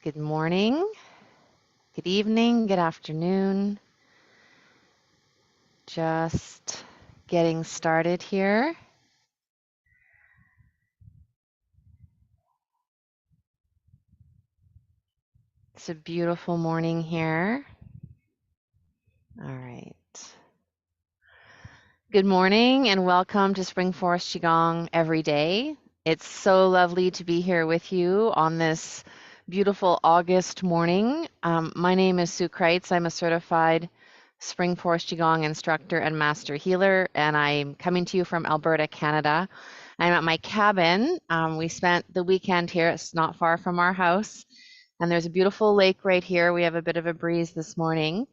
Good morning, good evening, good afternoon. Just getting started here. It's a beautiful morning here. All right. Good morning and welcome to Spring Forest Qigong every day. It's so lovely to be here with you on this beautiful August morning. My name is Sue Kreitz. I'm a certified Spring Forest Qigong instructor and master healer, and I'm coming to you from Alberta, Canada. I'm at my cabin. We spent the weekend here. It's not far from our house, and there's a beautiful lake right here. We have a bit of a breeze this morning.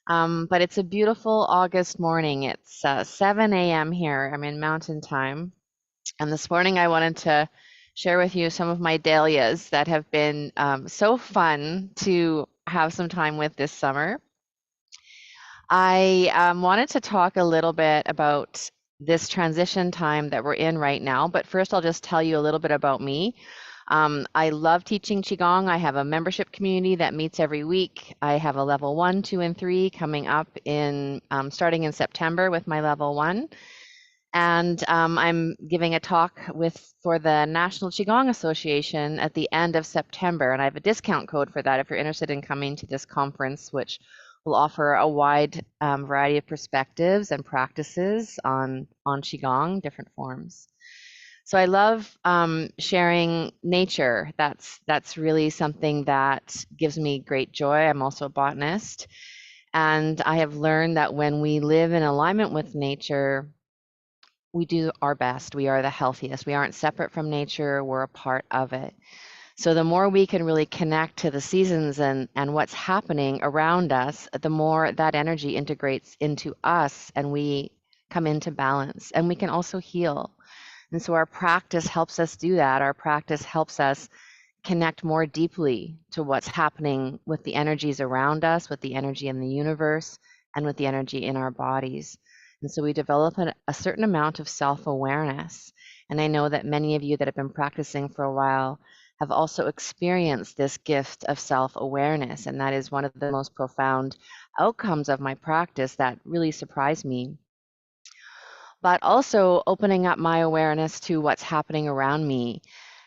But it's a beautiful August morning. It's 7 a.m. here. I'm in Mountain Time. And this morning I wanted to share with you some of my dahlias that have been so fun to have some time with this summer. I wanted to talk a little bit about this transition time that we're in right now. But first, I'll just tell you a little bit about me. I love teaching Qigong. I have a membership community that meets every week. I have a level 1, 2, and 3 coming up in starting in September with my level 1. And I'm giving a talk for the National Qigong Association at the end of September. And I have a discount code for that if you're interested in coming to this conference, which will offer a wide variety of perspectives and practices on Qigong, different forms. So I love sharing nature. That's really something that gives me great joy. I'm also a botanist, and I have learned that when we live in alignment with nature, we do our best. We are the healthiest. We aren't separate from nature. We're a part of it. So the more we can really connect to the seasons and what's happening around us, the more that energy integrates into us and we come into balance, and we can also heal. And so our practice helps us do that. Our practice helps us connect more deeply to what's happening with the energies around us, with the energy in the universe, and with the energy in our bodies. And so we develop a certain amount of self-awareness. And I know that many of you that have been practicing for a while have also experienced this gift of self-awareness. And that is one of the most profound outcomes of my practice that really surprised me. But also opening up my awareness to what's happening around me.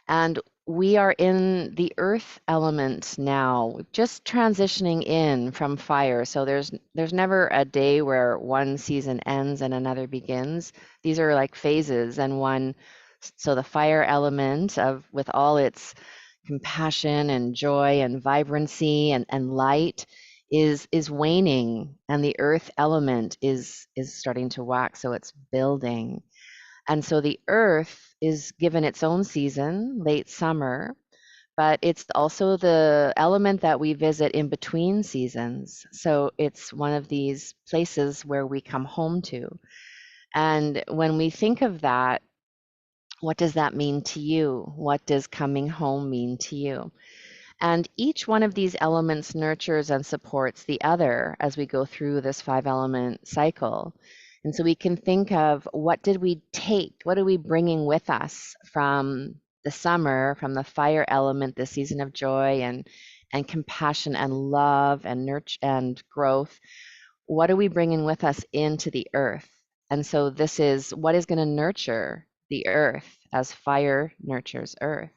And we are in the earth element now, just transitioning in from fire. So there's never a day where one season ends and another begins. These are like phases, and so the fire element of with all its compassion and joy and vibrancy and light is waning, and the earth element is starting to wax, so it's building. And so the earth is given its own season, late summer, but it's also the element that we visit in between seasons. So it's one of these places where we come home to. And when we think of that, what does that mean to you? What does coming home mean to you? And each one of these elements nurtures and supports the other as we go through this 5-element cycle. And so we can think of what did we take? What are we bringing with us from the summer, from the fire element, the season of joy and compassion and love and nurture and growth? What are we bringing with us into the earth? And so this is what is going to nurture the earth as fire nurtures earth.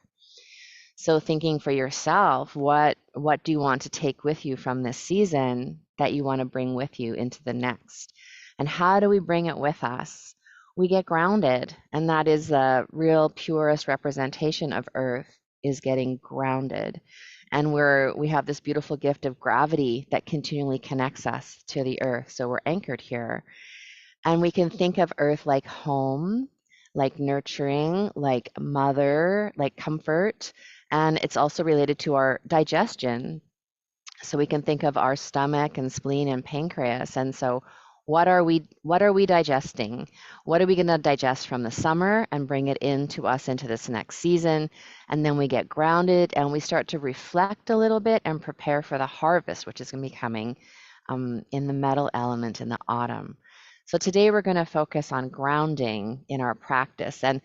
So thinking for yourself, what do you want to take with you from this season that you want to bring with you into the next? And how do we bring it with us? We get grounded, and that is the real purest representation of earth, is getting grounded. And we have this beautiful gift of gravity that continually connects us to the earth. So we're anchored here. And we can think of earth like home, like nurturing, like mother, like comfort. And it's also related to our digestion. So we can think of our stomach and spleen and pancreas. And so what are we digesting? What are we going to digest from the summer and bring it into us into this next season? And then we get grounded and we start to reflect a little bit and prepare for the harvest, which is going to be coming in the metal element in the autumn. So today we're going to focus on grounding in our practice. And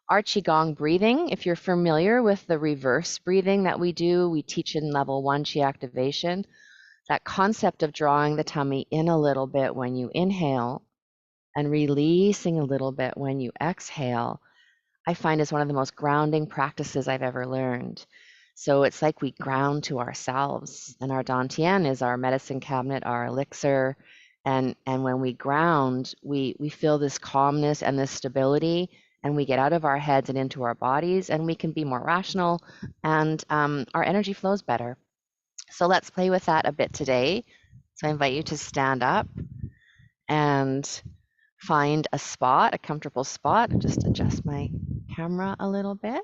Our Qigong breathing, if you're familiar with the reverse breathing that we do, we teach in level 1 Qi activation, that concept of drawing the tummy in a little bit when you inhale and releasing a little bit when you exhale, I find is one of the most grounding practices I've ever learned. So it's like we ground to ourselves, and our dantian is our medicine cabinet, our elixir. And when we ground, we feel this calmness and this stability, and we get out of our heads and into our bodies, and we can be more rational, and our energy flows better. So let's play with that a bit today. So I invite you to stand up and find a spot, a comfortable spot. Just adjust my camera a little bit.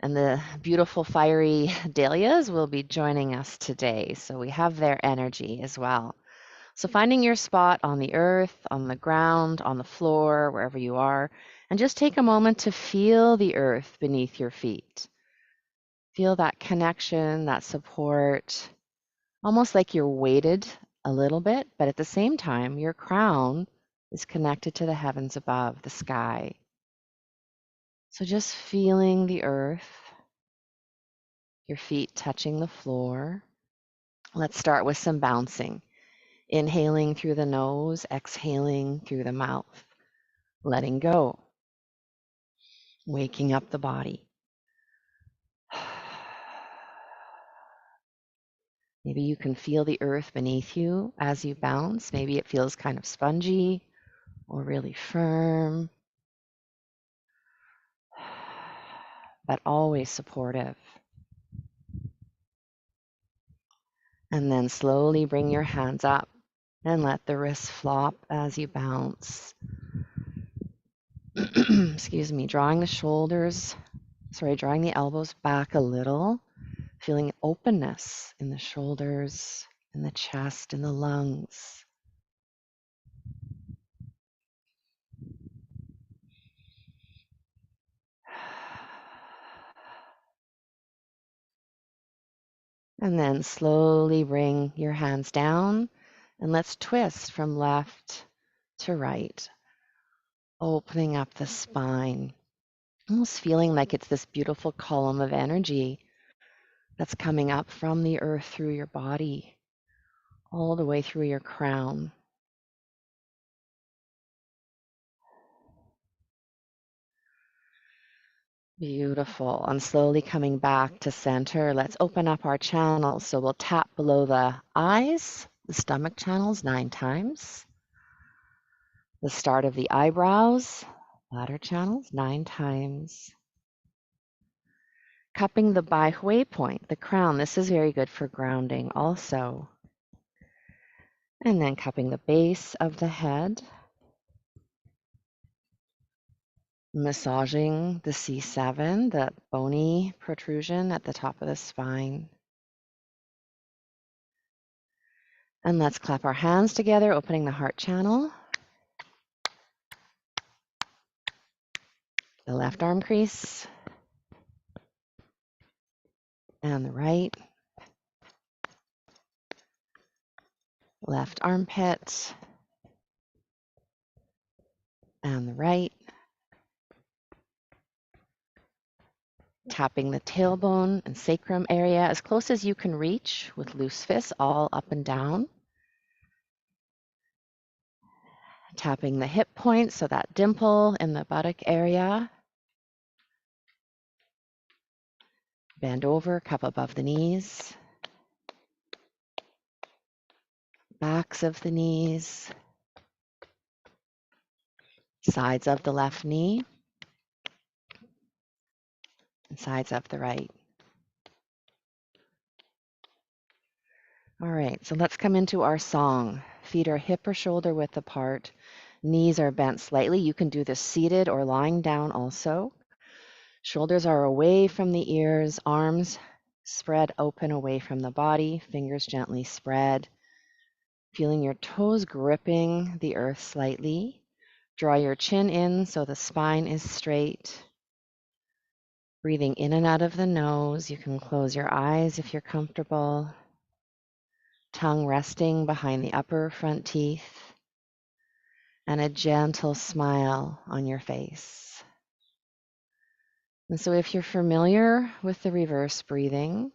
And the beautiful fiery dahlias will be joining us today. So we have their energy as well. So finding your spot on the earth, on the ground, on the floor, wherever you are, and just take a moment to feel the earth beneath your feet. Feel that connection, that support, almost like you're weighted a little bit, but at the same time, your crown is connected to the heavens above, the sky. So just feeling the earth, your feet touching the floor. Let's start with some bouncing. Inhaling through the nose, exhaling through the mouth, letting go, waking up the body. Maybe you can feel the earth beneath you as you bounce. Maybe it feels kind of spongy or really firm, but always supportive. And then slowly bring your hands up and let the wrists flop as you bounce. Excuse me, drawing the elbows back a little, feeling openness in the shoulders, in the chest, in the lungs. And then slowly bring your hands down and let's twist from left to right, opening up the spine, almost feeling like it's this beautiful column of energy that's coming up from the earth through your body, all the way through your crown. Beautiful. And slowly coming back to center, let's open up our channels. So we'll tap below the eyes, the stomach channels 9 times. The start of the eyebrows, bladder channels 9 times. Cupping the Bai Hui point, the crown. This is very good for grounding also. And then cupping the base of the head. Massaging the C7, the bony protrusion at the top of the spine. And let's clap our hands together, opening the heart channel. The left arm crease and the right. Left armpit and the right. Tapping the tailbone and sacrum area as close as you can reach with loose fists, all up and down. Tapping the hip point, so that dimple in the buttock area. Bend over, cup above the knees. Backs of the knees. Sides of the left knee. And sides of the right. All right, so let's come into our song. Feet are hip or shoulder width apart. Knees are bent slightly. You can do this seated or lying down also. Shoulders are away from the ears, arms spread open away from the body, fingers gently spread. Feeling your toes gripping the earth slightly. Draw your chin in so the spine is straight. Breathing in and out of the nose. You can close your eyes if you're comfortable. Tongue resting behind the upper front teeth. and a gentle smile on your face. And so if you're familiar with the reverse breathing,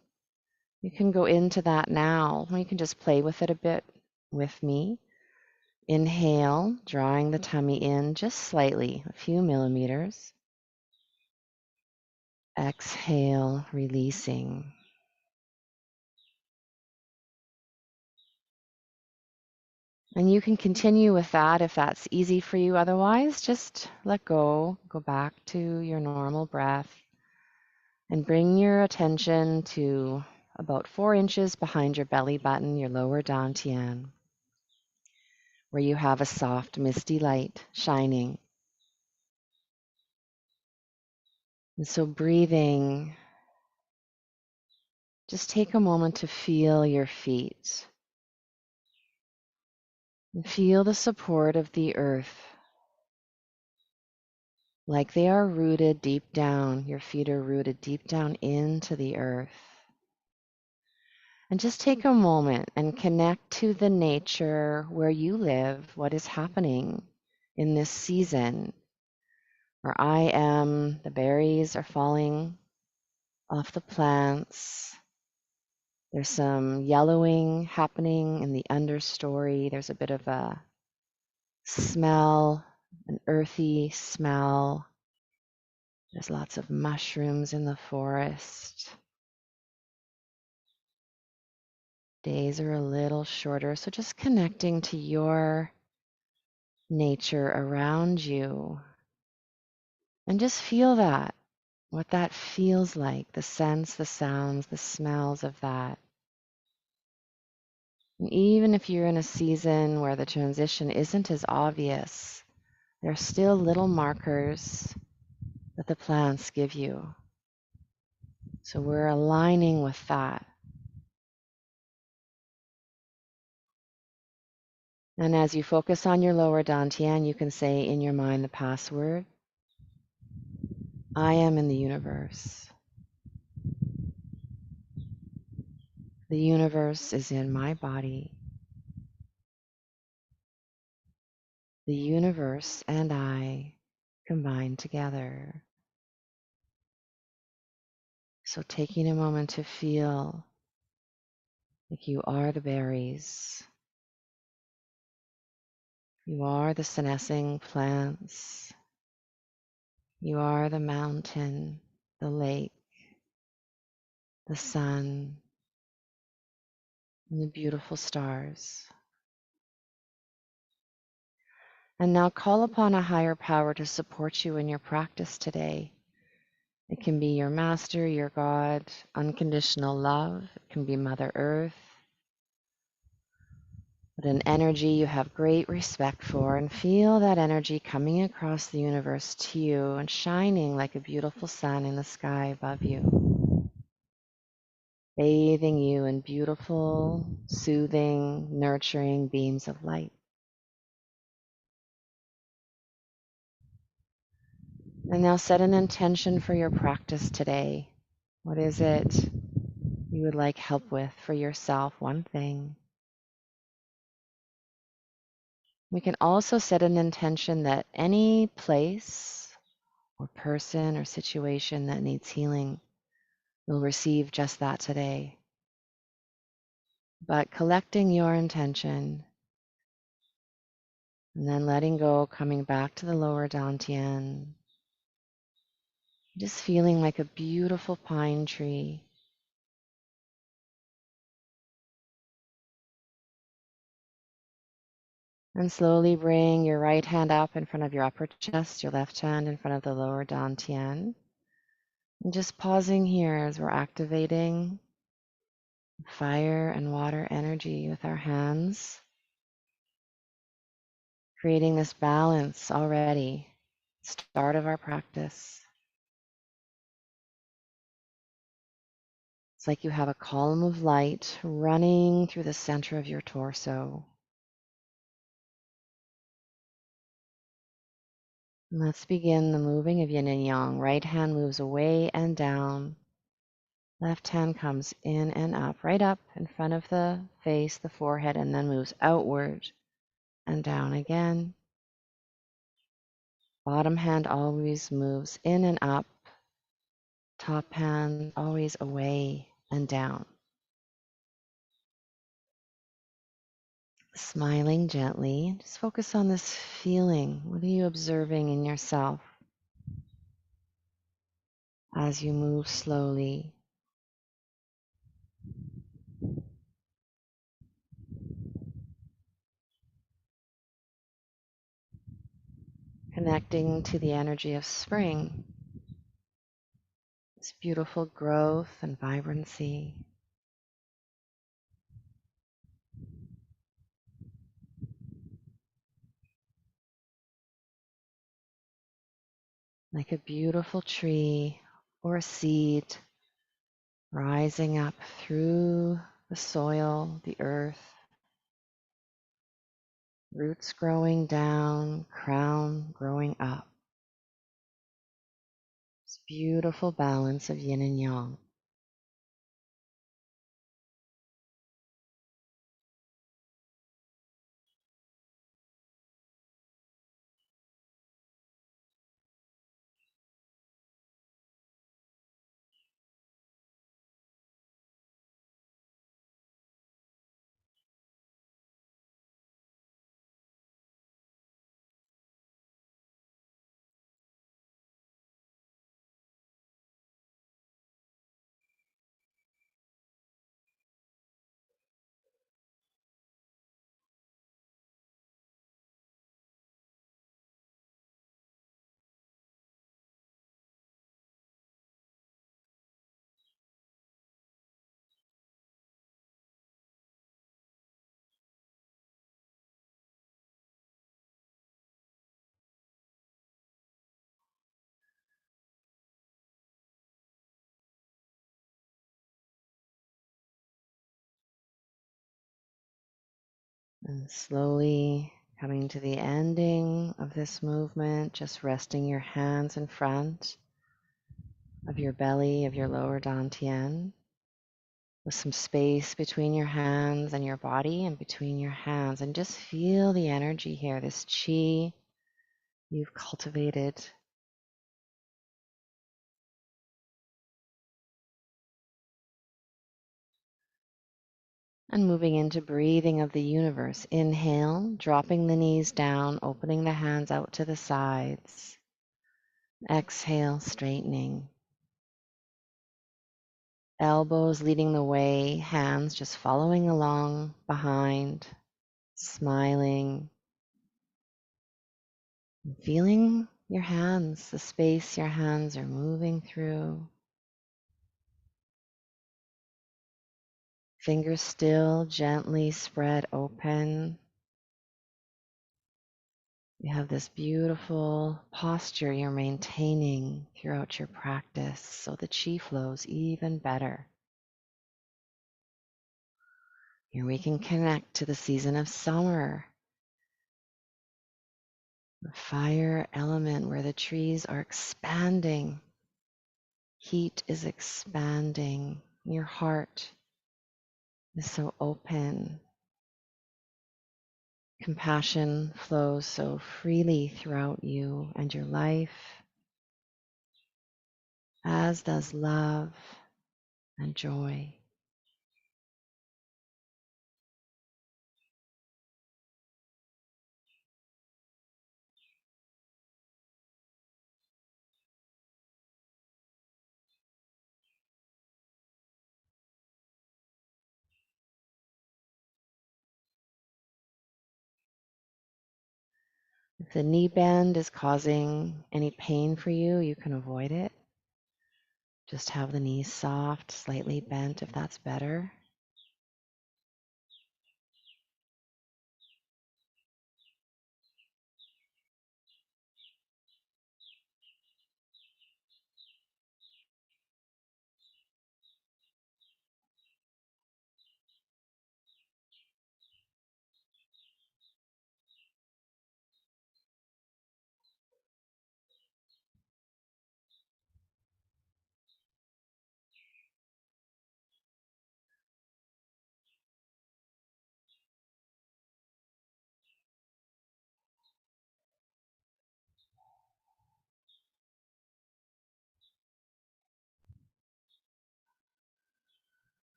you can go into that now. You can just play with it a bit with me. Inhale, drawing the tummy in just slightly, a few millimeters. Exhale, releasing. And you can continue with that if that's easy for you. Otherwise, just let go back to your normal breath, and bring your attention to about 4 inches behind your belly button, your lower dantian, where you have a soft, misty light shining. And so breathing, just take a moment to feel your feet and feel the support of the earth, like they are rooted deep down. Your feet are rooted deep down into the earth. And just take a moment and connect to the nature where you live, what is happening in this season. Where I am, the berries are falling off the plants. There's some yellowing happening in the understory. There's a bit of a smell, an earthy smell. There's lots of mushrooms in the forest. Days are a little shorter, so just connecting to your nature around you. And just feel that, what that feels like, the scents, the sounds, the smells of that. And even if you're in a season where the transition isn't as obvious, there are still little markers that the plants give you. So we're aligning with that. And as you focus on your lower dantian, you can say in your mind the password, I am in the universe. The universe is in my body. The universe and I combine together. So taking a moment to feel like you are the berries. You are the senescing plants. You are the mountain, the lake, the sun, and the beautiful stars. And now call upon a higher power to support you in your practice today. It can be your master, your God, unconditional love. It can be Mother Earth, but an energy you have great respect for, and feel that energy coming across the universe to you and shining like a beautiful sun in the sky above you, bathing you in beautiful, soothing, nurturing beams of light. And now set an intention for your practice today. What is it you would like help with for yourself? One thing. We can also set an intention that any place or person or situation that needs healing will receive just that today. But collecting your intention and then letting go, coming back to the lower dantian, just feeling like a beautiful pine tree. And slowly bring your right hand up in front of your upper chest, your left hand in front of the lower dantian. And just pausing here as we're activating fire and water energy with our hands, creating this balance already, start of our practice. It's like you have a column of light running through the center of your torso. And let's begin the moving of yin and yang. Right hand moves away and down. Left hand comes in and up, right up in front of the face, the forehead, and then moves outward and down again. Bottom hand always moves in and up. Top hand always away and down. Smiling gently, just focus on this feeling. What are you observing in yourself as you move slowly? Connecting to the energy of spring, this beautiful growth and vibrancy. Like a beautiful tree or a seed rising up through the soil, the earth, roots growing down, crown growing up. This beautiful balance of yin and yang. And slowly coming to the ending of this movement, just resting your hands in front of your belly, of your lower dantian, with some space between your hands and your body and between your hands. And just feel the energy here, this chi you've cultivated. And moving into breathing of the universe. Inhale, dropping the knees down, opening the hands out to the sides. Exhale, straightening. Elbows leading the way, hands just following along behind, smiling, feeling your hands, the space your hands are moving through. Fingers still gently spread open. You have this beautiful posture you're maintaining throughout your practice so the chi flows even better. Here we can connect to the season of summer, the fire element where the trees are expanding. Heat is expanding. Your heart is so open. Compassion flows so freely throughout you and your life, as does love and joy. If the knee bend is causing any pain for you, you can avoid it. Just have the knees soft, slightly bent if that's better.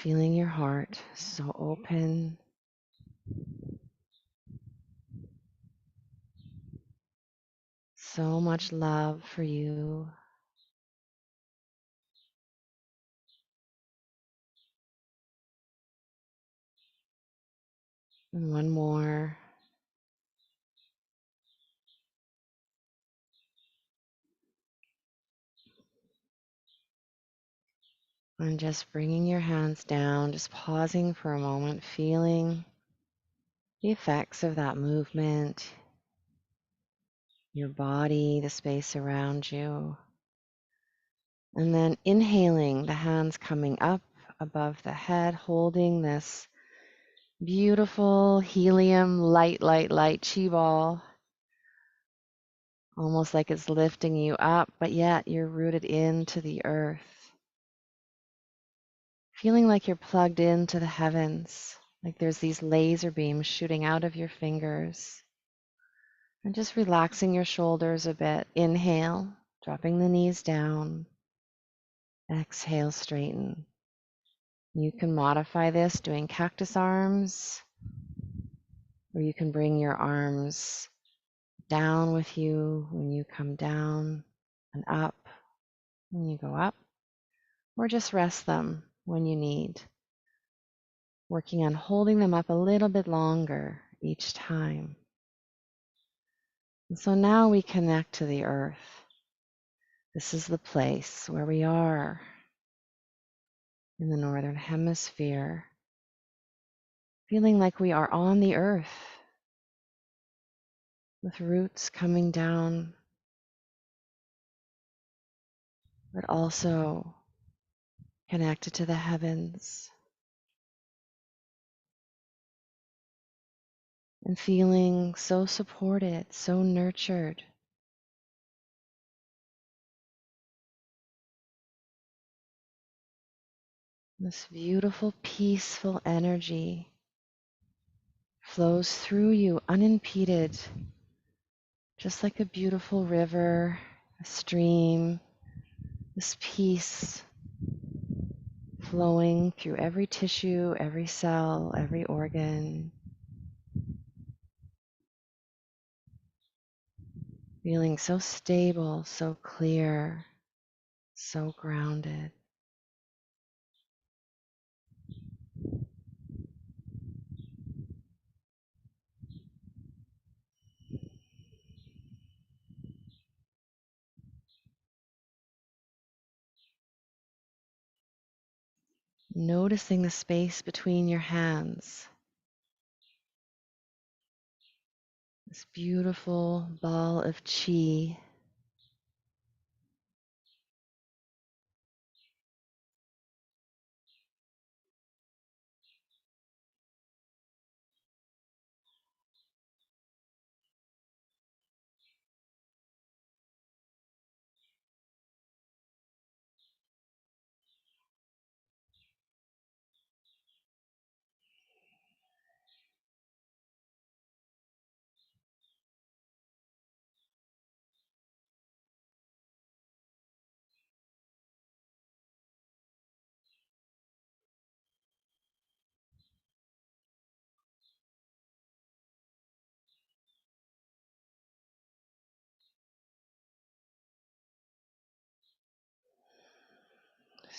Feeling your heart so open. So much love for you. And one more. And just bringing your hands down, just pausing for a moment, feeling the effects of that movement, your body, the space around you. And then inhaling, the hands coming up above the head, holding this beautiful helium light chi ball, almost like it's lifting you up, but yet you're rooted into the earth. Feeling like you're plugged into the heavens, like there's these laser beams shooting out of your fingers. And just relaxing your shoulders a bit. Inhale, dropping the knees down. Exhale, straighten. You can modify this doing cactus arms, or you can bring your arms down with you when you come down and up when you go up, or just rest them when you need. Working on holding them up a little bit longer each time. And so now we connect to the earth. This is the place where we are in the Northern Hemisphere, feeling like we are on the earth with roots coming down, but also connected to the heavens, and feeling so supported, so nurtured. This beautiful, peaceful energy flows through you unimpeded, just like a beautiful river, a stream, this peace flowing through every tissue, every cell, every organ. Feeling so stable, so clear, so grounded. Noticing the space between your hands. This beautiful ball of chi.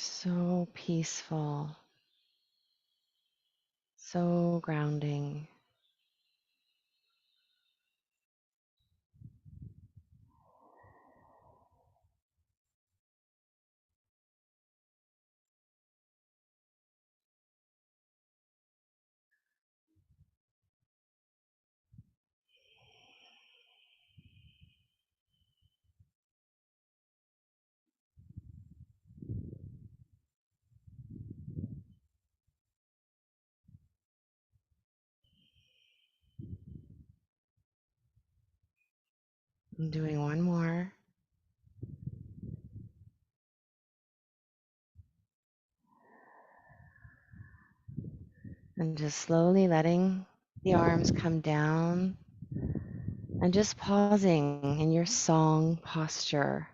So peaceful, so grounding. I'm doing one more. And just slowly letting the arms come down and just pausing in your song posture,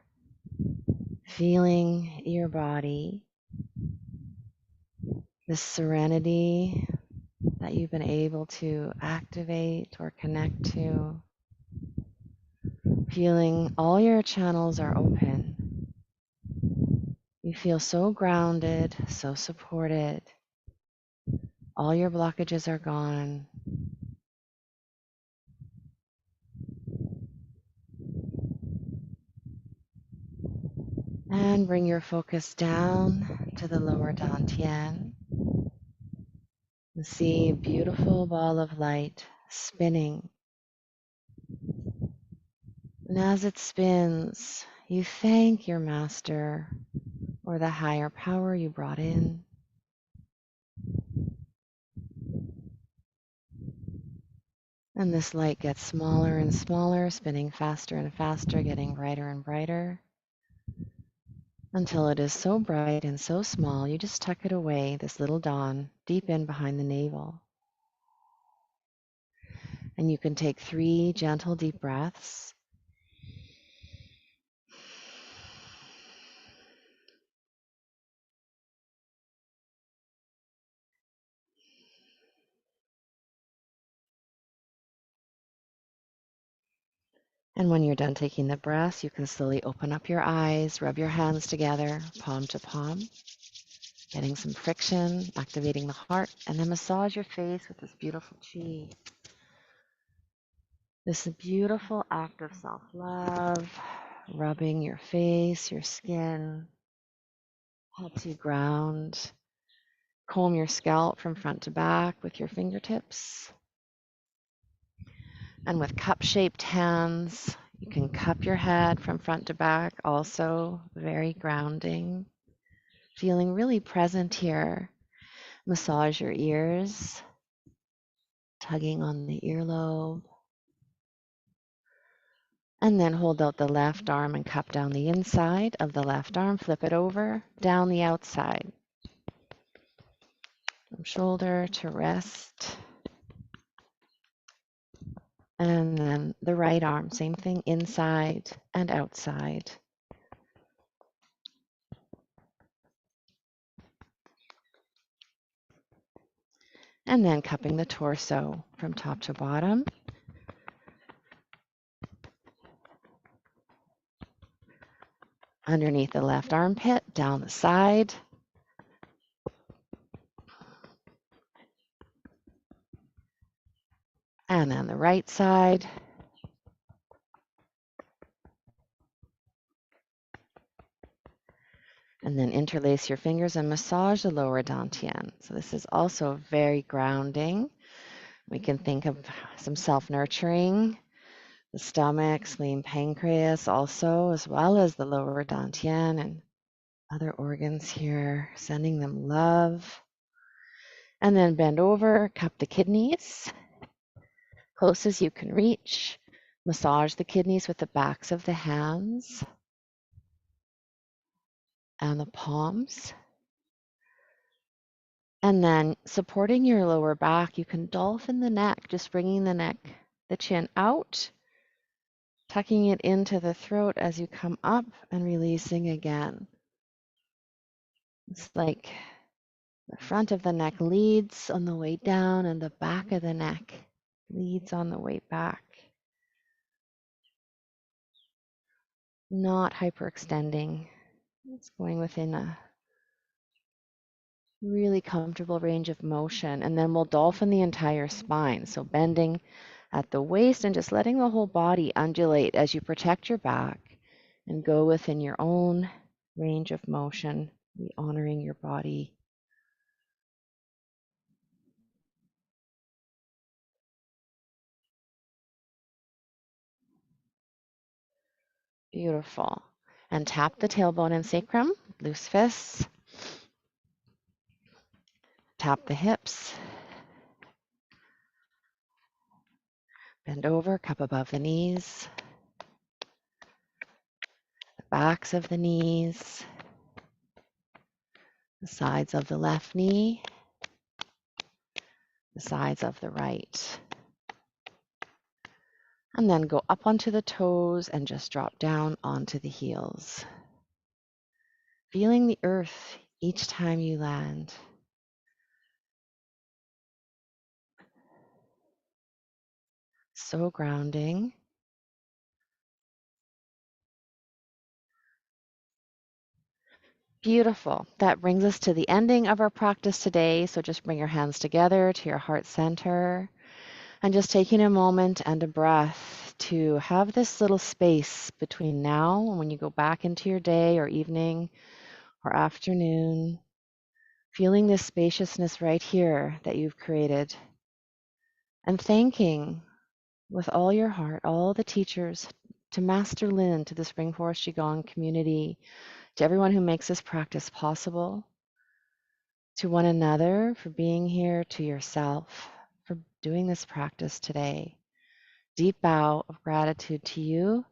feeling your body, this serenity that you've been able to activate or connect to, feeling all your channels are open. You feel so grounded, so supported. All your blockages are gone. And bring your focus down to the lower dantian. And see a beautiful ball of light spinning. And as it spins, you thank your master or the higher power you brought in. And this light gets smaller and smaller, spinning faster and faster, getting brighter and brighter, until it is so bright and so small, you just tuck it away, this little dawn, deep in behind the navel. And you can take 3 gentle deep breaths. And when you're done taking the breaths, you can slowly open up your eyes, rub your hands together, palm to palm, getting some friction, activating the heart, and then massage your face with this beautiful chi. This beautiful act of self-love, rubbing your face, your skin, helps you ground. Comb your scalp from front to back with your fingertips. And with cup-shaped hands, you can cup your head from front to back, also very grounding. Feeling really present here. Massage your ears, tugging on the earlobe. And then hold out the left arm and cup down the inside of the left arm. Flip it over, down the outside. From shoulder to wrist. And then the right arm, same thing, inside and outside. And then cupping the torso from top to bottom. Underneath the left armpit, down the side. And then the right side. And then interlace your fingers and massage the lower dantian. So this is also very grounding. We can think of some self-nurturing, the stomach, spleen, pancreas also, as well as the lower dantian and other organs here, sending them love. And then bend over, cup the kidneys, close as you can reach. Massage the kidneys with the backs of the hands and the palms. And then supporting your lower back, you can dolphin the neck, just bringing the neck, the chin out, tucking it into the throat as you come up and releasing again. It's like the front of the neck leads on the way down and the back of the neck leads on the way back. Not hyperextending. It's going within a really comfortable range of motion. And then we'll dolphin the entire spine. So bending at the waist and just letting the whole body undulate as you protect your back and go within your own range of motion, be honoring your body. Beautiful. And tap the tailbone and sacrum, loose fists. Tap the hips. Bend over, cup above the knees. The backs of the knees. The sides of the left knee. The sides of the right. And then go up onto the toes and just drop down onto the heels. Feeling the earth each time you land. So grounding. Beautiful. That brings us to the ending of our practice today. So just bring your hands together to your heart center and just taking a moment and a breath to have this little space between now and when you go back into your day or evening or afternoon, feeling this spaciousness right here that you've created and thanking with all your heart all the teachers, to Master Lin, to the Spring Forest Qigong community, to everyone who makes this practice possible, to one another for being here, to yourself for doing this practice today. Deep bow of gratitude to you.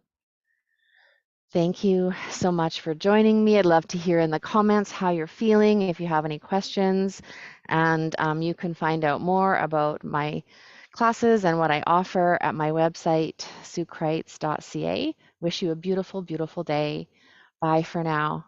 Thank you so much for joining me. I'd love to hear in the comments how you're feeling, if you have any questions. And you can find out more about my classes and what I offer at my website, suekreitz.ca. Wish you a beautiful, beautiful day. Bye for now.